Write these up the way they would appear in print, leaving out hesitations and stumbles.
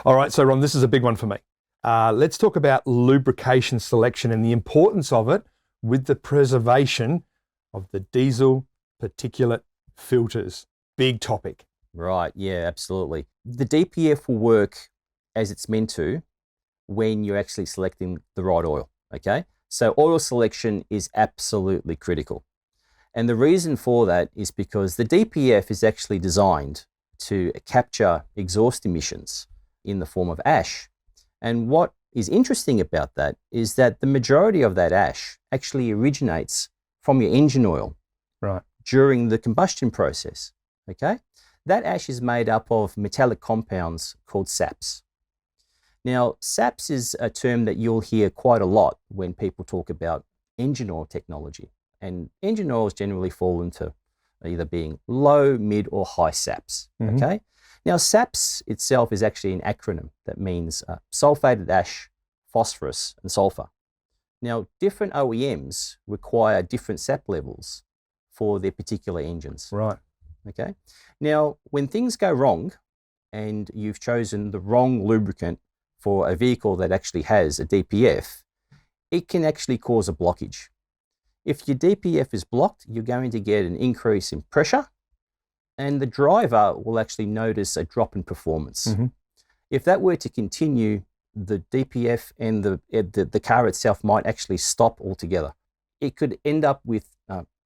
All right, so Ron, this is a big one for me. Let's talk about lubrication selection and the importance of it with the preservation of the diesel particulate filters. Big topic. Right, yeah, absolutely. The DPF will work as it's meant to when you're actually selecting the right oil, okay? So oil selection is absolutely critical. And the reason for that is because the DPF is actually designed to capture exhaust emissions in the form of ash. And what is interesting about that is that the majority of that ash actually originates from your engine oil during the combustion process, okay? That ash is made up of metallic compounds called saps. Now, saps is a term that you'll hear quite a lot when people talk about engine oil technology. And engine oils generally fall into either being low, mid, or high saps, okay? Now, saps itself is actually an acronym that means sulfated ash, phosphorus, and sulfur. Now, different OEMs require different sap levels for their particular engines. Right. Okay. Now, when things go wrong and you've chosen the wrong lubricant for a vehicle that actually has a DPF, it can actually cause a blockage. If your DPF is blocked, you're going to get an increase in pressure and the driver will actually notice a drop in performance. If that were to continue, the DPF and the car itself might actually stop altogether. It could end up with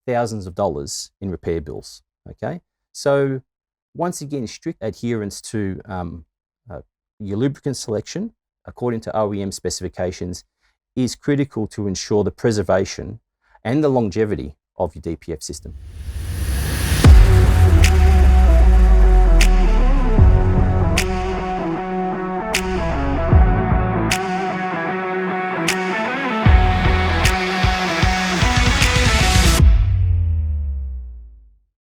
thousands of dollars in repair bills, okay? So once again, strict adherence to your lubricant selection according to OEM specifications is critical to ensure the preservation and the longevity of your DPF system.